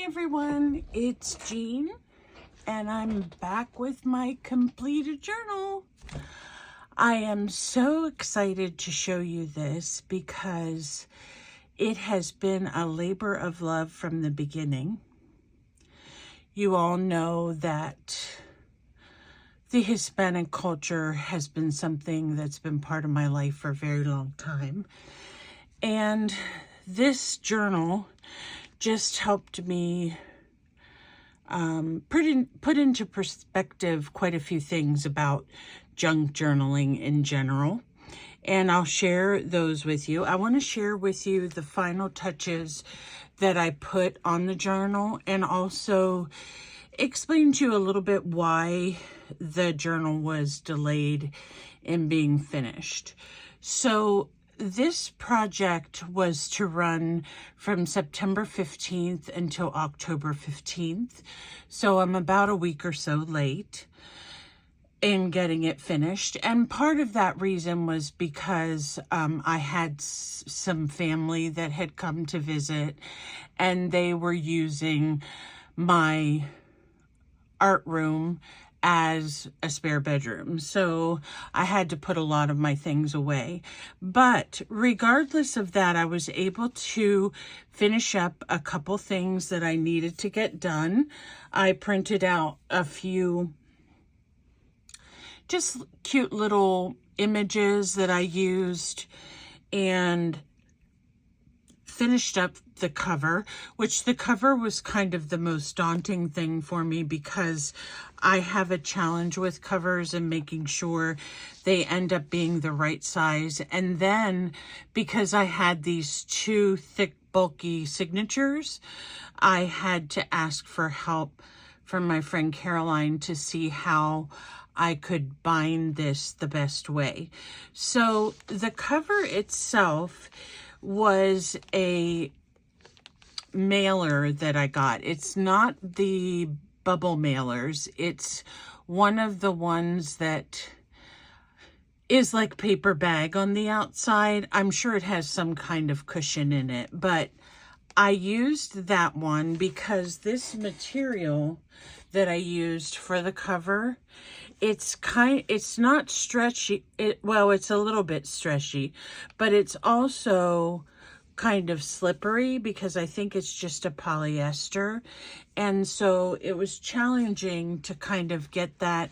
everyone, it's Jean, and I'm back with my completed journal. I am so excited to show you this because it has been a labor of love from the beginning. You all know that the Hispanic culture has been something that's been part of my life for a very long time. And this journal just helped me put into perspective quite a few things about junk journaling in general. And I'll share those with you. I want to share with you the final touches that I put on the journal and also explain to you a little bit why the journal was delayed in being finished. So this project was to run from September 15th until October 15th. So I'm about a week or so late in getting it finished. And part of that reason was because I had some family that had come to visit and they were using my art room as a spare bedroom. So I had to put a lot of my things away. But regardless of that, I was able to finish up a couple things that I needed to get done. I printed out a few just cute little images that I used and finished up the cover, which the cover was kind of the most daunting thing for me because I have a challenge with covers and making sure they end up being the right size. And then because I had these two thick, bulky signatures, I had to ask for help from my friend Caroline to see how I could bind this the best way. So the cover itself was a mailer that I got. It's not the bubble mailers. It's one of the ones that is like paper bag on the outside. I'm sure it has some kind of cushion in it, but I used that one because this material that I used for the cover, it's not stretchy. It's a little bit stretchy, but it's also kind of slippery because I think it's just a polyester. And so it was challenging to kind of get that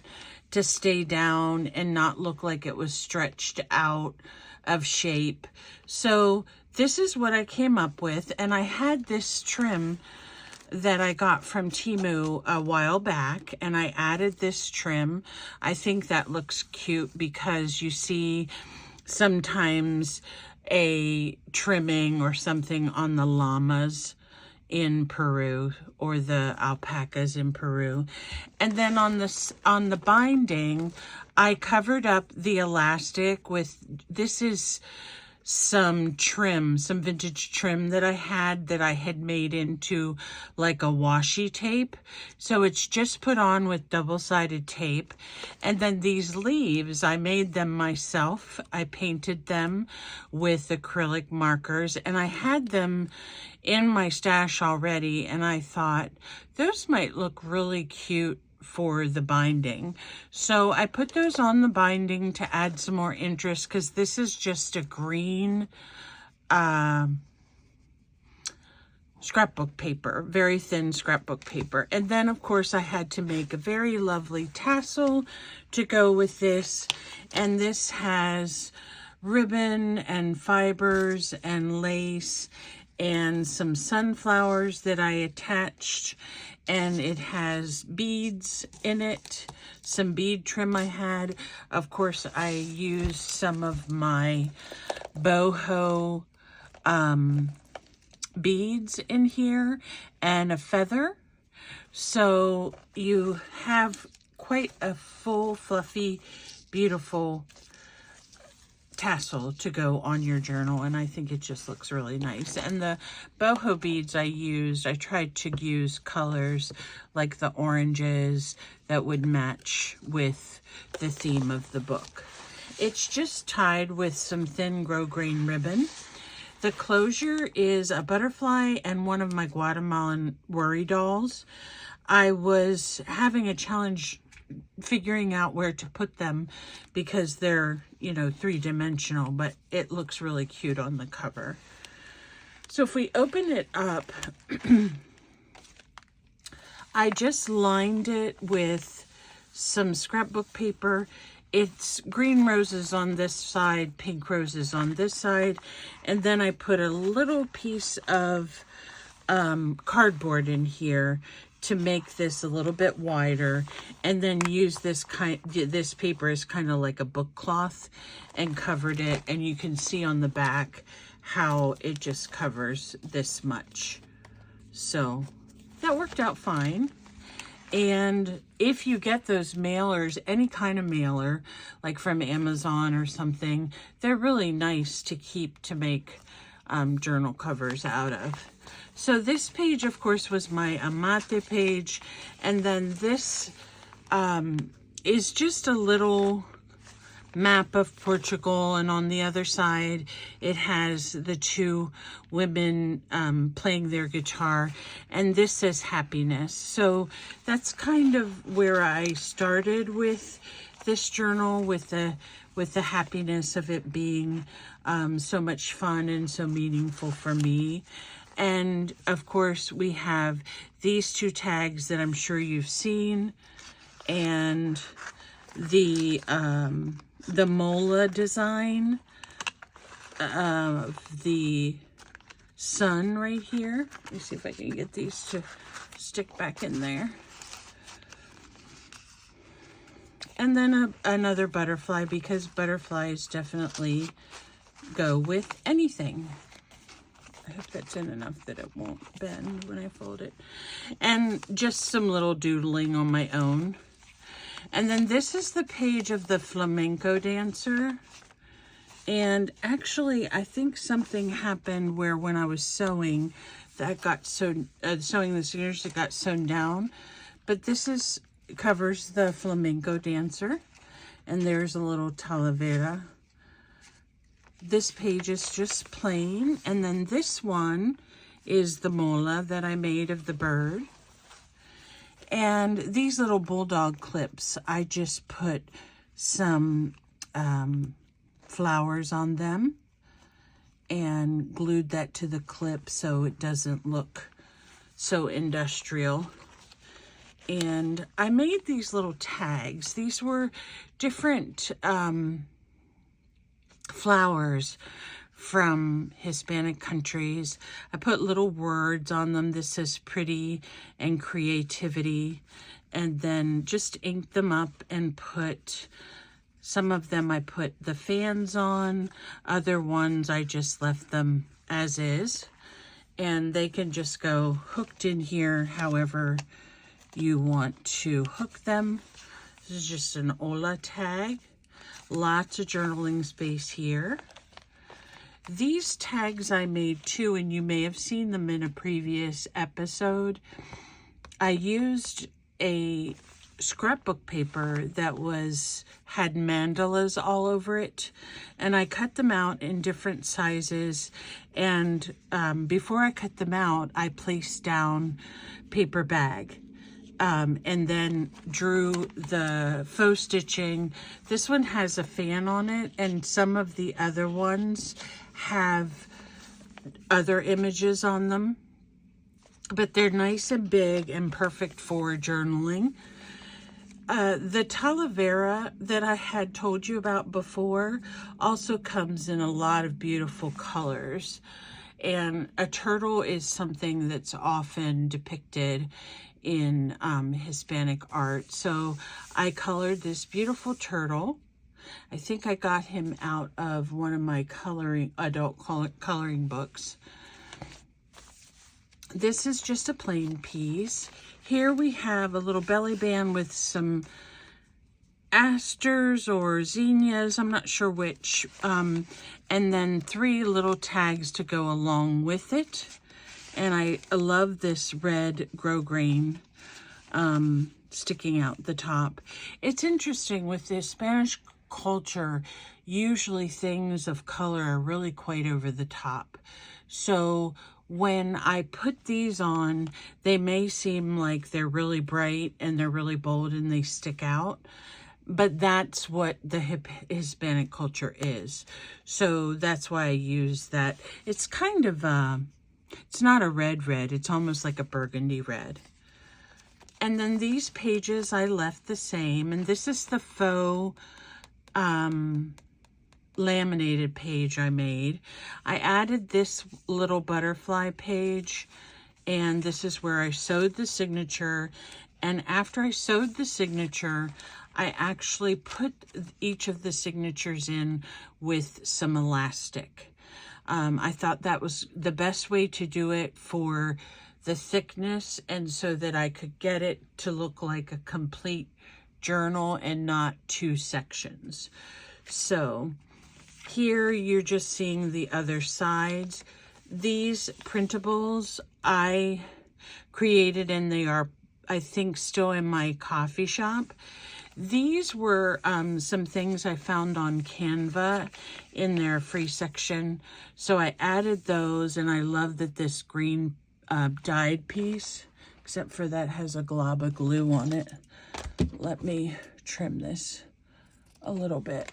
to stay down and not look like it was stretched out of shape. So this is what I came up with. And I had this trim that I got from Temu a while back, and I added this trim. I think that looks cute because you see sometimes a trimming or something on the llamas in Peru or the alpacas in Peru. And then on the binding, I covered up the elastic with, this is some trim, some vintage trim that I had made into like a washi tape. So it's just put on with double-sided tape. And then these leaves, I made them myself. I painted them with acrylic markers, and I had them in my stash already, and I thought those might look really cute for the binding. So I put those on the binding to add some more interest because this is just a green scrapbook paper, very thin scrapbook paper. And then of course I had to make a very lovely tassel to go with this. And this has ribbon and fibers and lace and some sunflowers that I attached, and it has beads in it, some bead trim I had. Of course, I used some of my boho beads in here and a feather. So you have quite a full, fluffy, beautiful tassel to go on your journal, and I think it just looks really nice. And the boho beads I tried to use colors like the oranges that would match with the theme of the book. It's just tied with some thin grosgrain ribbon. The closure is a butterfly and one of my Guatemalan worry dolls. I was having a challenge figuring out where to put them because they're, you know, three-dimensional, but it looks really cute on the cover. So if we open it up, I just lined it with some scrapbook paper. It's green roses on this side, pink roses on this side, and then I put a little piece of cardboard in here to make this a little bit wider, and then use this paper as kind of like a book cloth and covered it, and you can see on the back how it just covers this much. So that worked out fine. And if you get those mailers, any kind of mailer, like from Amazon or something, they're really nice to keep to make journal covers out of. So this page, of course, was my Amate page. And then this is just a little map of Portugal, and on the other side it has the two women playing their guitar, and this says happiness. So that's kind of where I started with this journal, with the happiness of it being so much fun and so meaningful for me. And of course we have these two tags that I'm sure you've seen, and the mola design of the sun right here. Let me see if I can get these to stick back in there. And then another butterfly, because butterflies definitely go with anything. I hope that's in enough that it won't bend when I fold it. And just some little doodling on my own. And then this is the page of the flamenco dancer. And actually, I think something happened where when I was sewing, that got sewn, sewing the signatures, it got sewn down. But this covers the flamenco dancer. And there's a little talavera. This page is just plain. And then this one is the mola that I made of the bird. And these little bulldog clips, I just put some flowers on them and glued that to the clip so it doesn't look so industrial. And I made these little tags. These were different flowers from Hispanic countries. I put little words on them. This says pretty and creativity, and then just inked them up and put, some of them I put the fans on, other ones I just left them as is, and they can just go hooked in here however you want to hook them. This is just an Ola tag. Lots of journaling space here. These tags I made too, and you may have seen them in a previous episode. I used a scrapbook paper that had mandalas all over it, and I cut them out in different sizes. And before I cut them out, I placed down paper bag. And then drew the faux stitching. This one has a fan on it, and some of the other ones have other images on them, but they're nice and big and perfect for journaling. The talavera that I had told you about before also comes in a lot of beautiful colors, and a turtle is something that's often depicted in Hispanic art. So I colored this beautiful turtle. I think I got him out of one of my adult coloring books. This is just a plain piece. Here we have a little belly band with some asters or zinnias, I'm not sure which, and then 3 little tags to go along with it. And I love this red grosgrain sticking out the top. It's interesting with the Spanish culture, usually things of color are really quite over the top. So when I put these on, they may seem like they're really bright and they're really bold and they stick out. But that's what the Hispanic culture is. So that's why I use that. It's kind of, it's not a red. It's almost like a burgundy red. And then these pages I left the same. And this is the faux laminated page I made. I added this little butterfly page. And this is where I sewed the signature. And after I sewed the signature, I actually put each of the signatures in with some elastic. I thought that was the best way to do it for the thickness and so that I could get it to look like a complete journal and not two sections. So here you're just seeing the other sides. These printables I created and they are, I think, still in my coffee shop. These were some things I found on Canva in their free section. So I added those, and I love that this green dyed piece, except for that has a glob of glue on it. Let me trim this a little bit.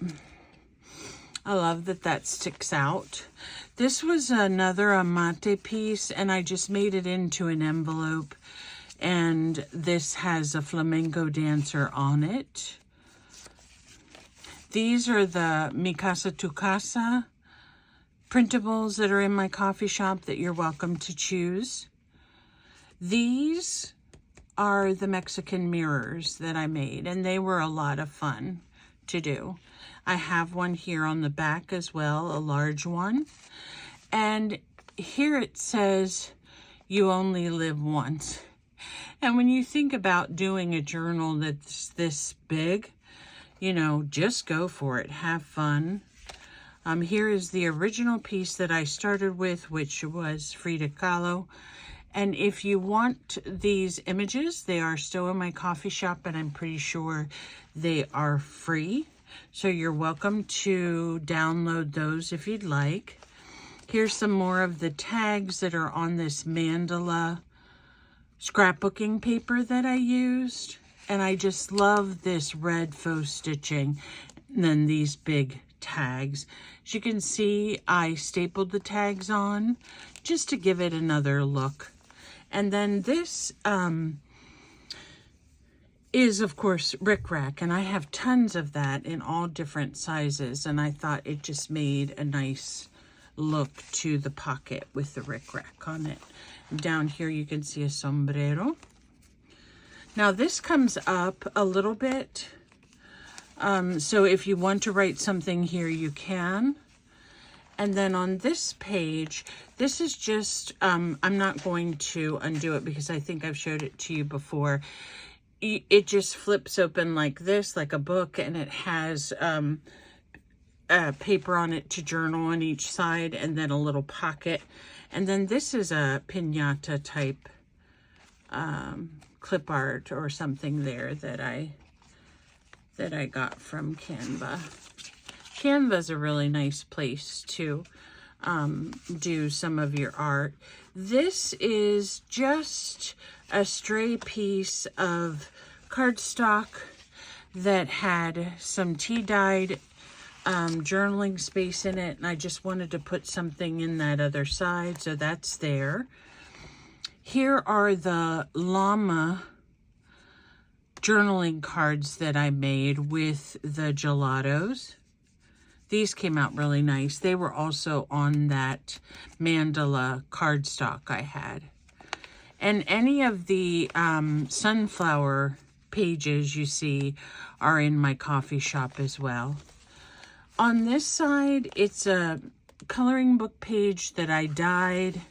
I love that that sticks out. This was another amate piece, and I just made it into an envelope. And this has a flamenco dancer on it. These are the Mi Casa Tu Casa printables that are in my coffee shop that you're welcome to choose. These are the Mexican mirrors that I made, and they were a lot of fun to do. I have one here on the back as well, a large one. And here it says, "You only live once." And when you think about doing a journal that's this big, you know, just go for it. Have fun. Here is the original piece that I started with, which was Frida Kahlo. And if you want these images, they are still in my coffee shop, and I'm pretty sure they are free. So you're welcome to download those if you'd like. Here's some more of the tags that are on this mandala scrapbooking paper that I used. And I just love this red faux stitching. And then these big tags. As you can see, I stapled the tags on just to give it another look. And then this is, of course, rickrack. And I have tons of that in all different sizes. And I thought it just made a nice look to the pocket with the rickrack on it. Down here you can see a sombrero. Now this comes up a little bit. So if you want to write something here, you can. And then on this page, this is just, I'm not going to undo it because I think I've showed it to you before. It just flips open like this, like a book, and it has paper on it to journal on each side, and then a little pocket. And then this is a piñata type clip art or something there that I got from Canva. Canva's a really nice place to do some of your art. This is just a stray piece of cardstock that had some tea-dyed journaling space in it, and I just wanted to put something in that other side, so that's there. Here are the llama journaling cards that I made with the gelatos. These came out really nice. They were also on that mandala cardstock I had. And any of the sunflower pages you see are in my coffee shop as well. On this side, it's a coloring book page that I dyed,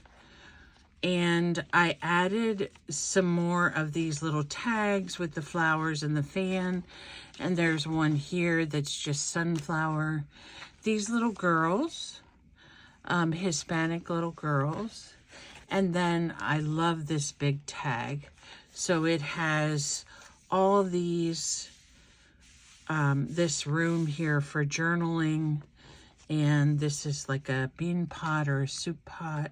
and I added some more of these little tags with the flowers and the fan. And there's one here that's just sunflower. These little girls, Hispanic little girls. And then I love this big tag. So it has all these this room here for journaling. And this is like a bean pot or a soup pot.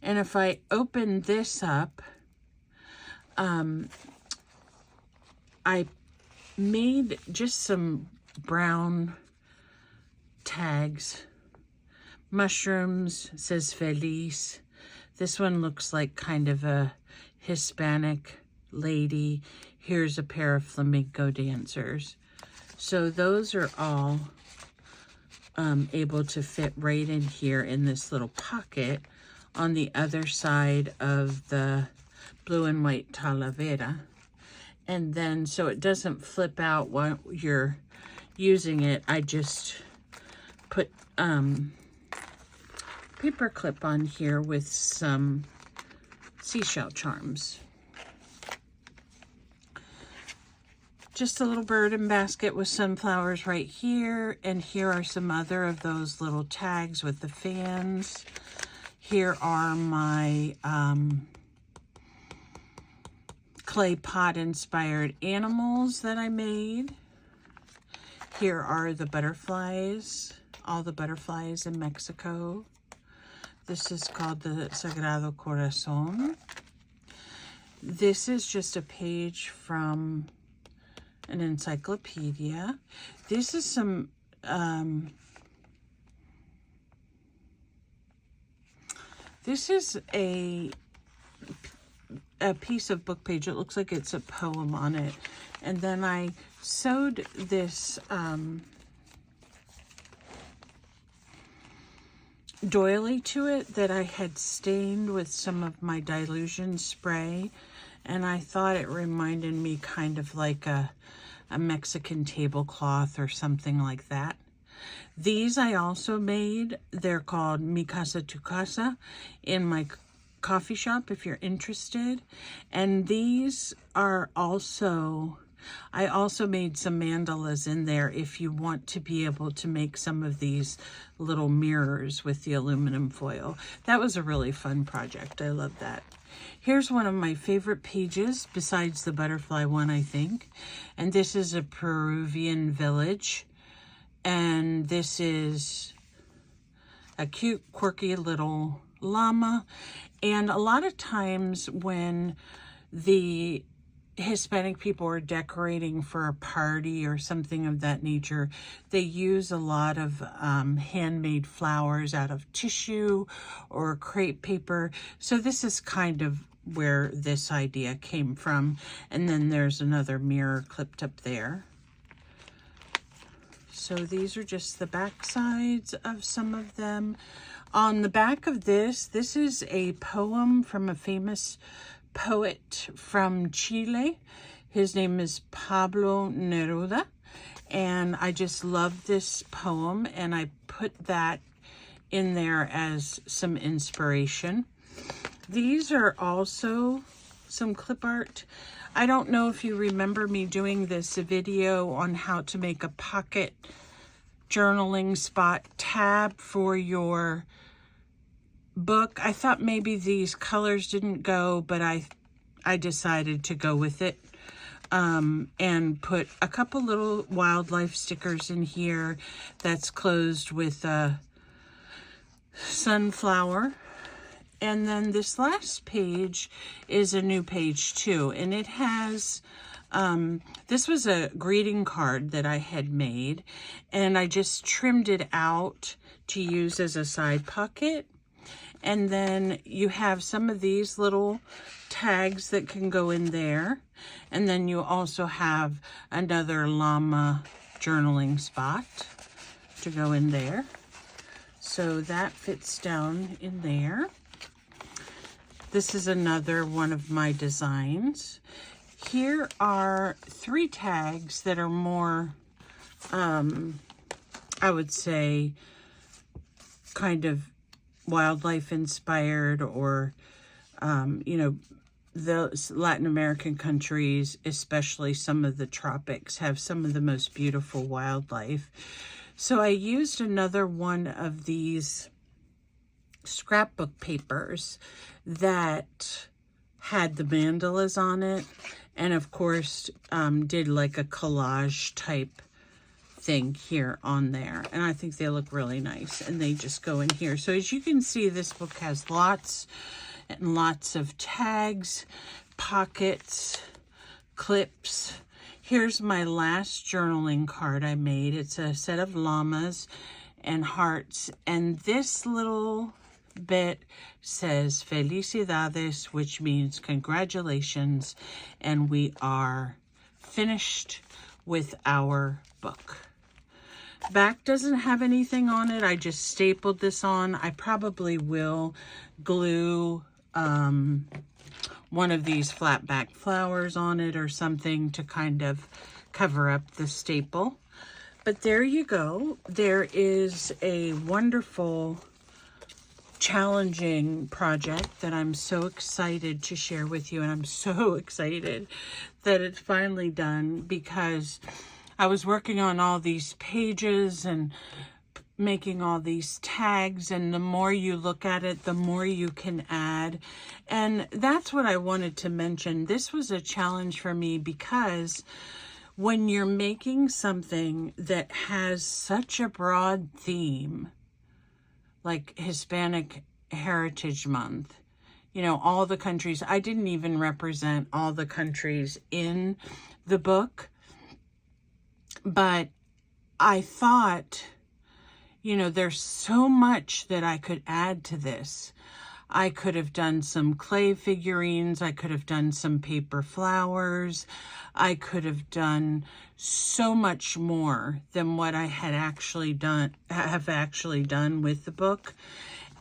And if I open this up, I made just some brown tags. Mushrooms, says Feliz. This one looks like kind of a Hispanic lady. Here's a pair of flamenco dancers. So those are all able to fit right in here in this little pocket on the other side of the blue and white talavera. And then so it doesn't flip out while you're using it, I just put paper clip on here with some seashell charms. Just a little burden basket with sunflowers right here. And here are some other of those little tags with the fans. Here are my clay pot inspired animals that I made. Here are the butterflies, all the butterflies in Mexico. This is called the Sagrado Corazon. This is just a page from an encyclopedia. This is some this is a piece of book page. It looks like it's a poem on it. And then I sewed this doily to it that I had stained with some of my Dilution spray. And I thought it reminded me kind of like a Mexican tablecloth or something like that. These I also made. They're called Mi Casa Tu Casa in my coffee shop if you're interested. And these are also, I also made some mandalas in there if you want to be able to make some of these little mirrors with the aluminum foil. That was a really fun project. I love that. Here's one of my favorite pages besides the butterfly one, I think. And this is a Peruvian village. And this is a cute, quirky little llama. And a lot of times when the Hispanic people are decorating for a party or something of that nature, they use a lot of handmade flowers out of tissue or crepe paper. So this is kind of where this idea came from. And then there's another mirror clipped up there. So these are just the back sides of some of them. On the back of this is a poem from a famous poet from Chile. His name is Pablo Neruda. And I just love this poem, and I put that in there as some inspiration. These are also some clip art. I don't know if you remember me doing this video on how to make a pocket journaling spot tab for your book. I thought maybe these colors didn't go, but I decided to go with it. And put a couple little wildlife stickers in here that's closed with a sunflower. And then this last page is a new page too, and it has this was a greeting card that I had made, and I just trimmed it out to use as a side pocket. And then you have some of these little tags that can go in there. And then you also have another llama journaling spot to go in there. So that fits down in there. This is another one of my designs. Here are 3 tags that are more, I would say, kind of wildlife inspired, or you know, the Latin American countries, especially some of the tropics, have some of the most beautiful wildlife. So I used another one of these scrapbook papers that had the mandalas on it, And of course, did like a collage type thing here on there. And I think they look really nice. And they just go in here. So as you can see, this book has lots and lots of tags, pockets, clips. Here's my last journaling card I made. It's a set of llamas and hearts. And this little bit says Felicidades, which means congratulations. And we are finished with our book. Back doesn't have anything on it. I just stapled this on. I probably will glue one of these flat back flowers on it or something to kind of cover up the staple. But there you go. There is a wonderful, challenging project that I'm so excited to share with you. And I'm so excited that it's finally done, because I was working on all these pages and making all these tags, and the more you look at it, the more you can add. And that's what I wanted to mention. This was a challenge for me, because when you're making something that has such a broad theme, like Hispanic Heritage Month, you know, all the countries, I didn't even represent all the countries in the book, but I thought, you know, there's so much that I could add to this. I could have done some clay figurines. I could have done some paper flowers. I could have done so much more than what I had actually done, with the book.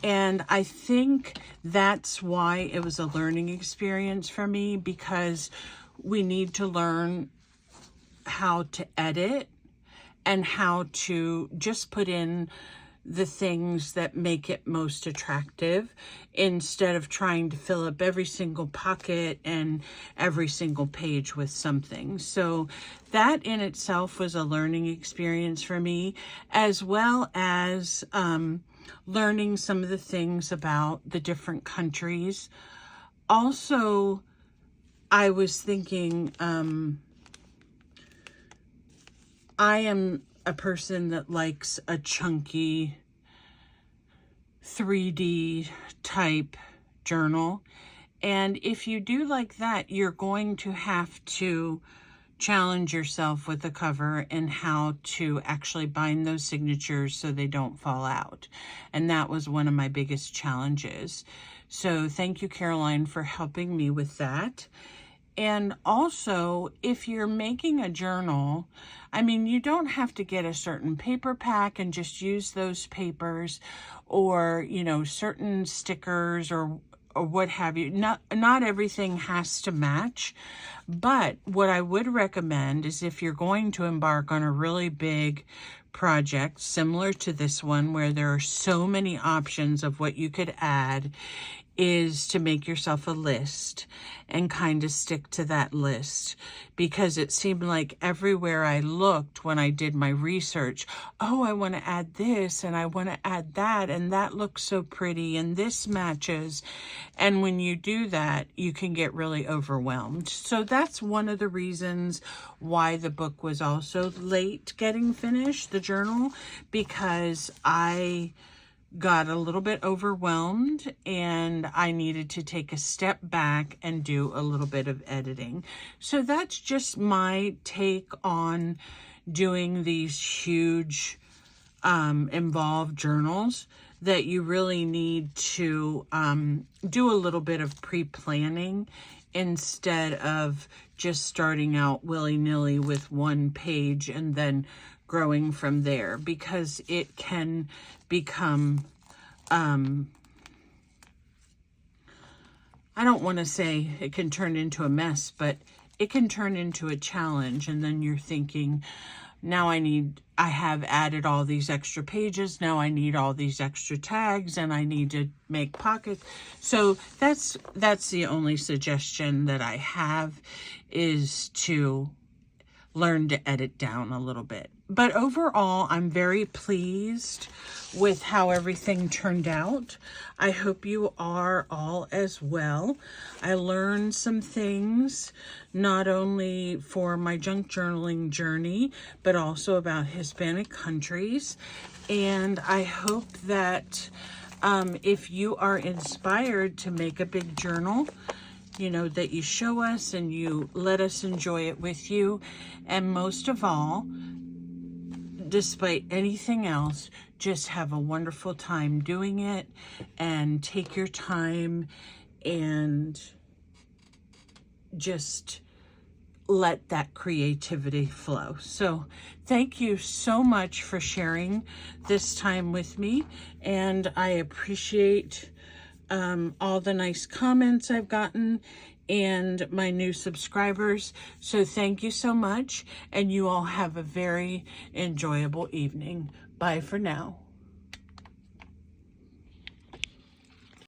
And I think that's why it was a learning experience for me, because we need to learn how to edit and how to just put in the things that make it most attractive, instead of trying to fill up every single pocket and every single page with something. So that in itself was a learning experience for me, as well as learning some of the things about the different countries. Also, I was thinking, I am a person that likes a chunky 3D type journal. And if you do like that, you're going to have to challenge yourself with the cover and how to actually bind those signatures so they don't fall out. And that was one of my biggest challenges. So thank you, Caroline, for helping me with that. And also, if you're making a journal, I mean, you don't have to get a certain paper pack and just use those papers, or, you know, certain stickers or what have you. Not everything has to match. But what I would recommend is, if you're going to embark on a really big project similar to this one, where there are so many options of what you could add, is to make yourself a list and kind of stick to that list, because it seemed like everywhere I looked when I did my research, oh, I want to add this and I want to add that, and that looks so pretty and this matches. And when you do that, you can get really overwhelmed. So that's one of the reasons why the book was also late getting finished, the journal, because I got a little bit overwhelmed and I needed to take a step back and do a little bit of editing. So that's just my take on doing these huge involved journals, that you really need to do a little bit of pre-planning instead of just starting out willy-nilly with one page and then growing from there, because it can become, I don't want to say it can turn into a mess, but it can turn into a challenge. And then you're thinking, now I have added all these extra pages. Now I need all these extra tags and I need to make pockets. So that's the only suggestion that I have, is to learn to edit down a little bit. But overall, I'm very pleased with how everything turned out. I hope you are all as well. I learned some things, not only for my junk journaling journey, but also about Hispanic countries. And I hope that if you are inspired to make a big journal, you know, that you show us and you let us enjoy it with you. And most of all, despite anything else, just have a wonderful time doing it, and take your time and just let that creativity flow. So thank you so much for sharing this time with me, and I appreciate all the nice comments I've gotten and my new subscribers. So thank you so much, and you all have a very enjoyable evening. Bye for now.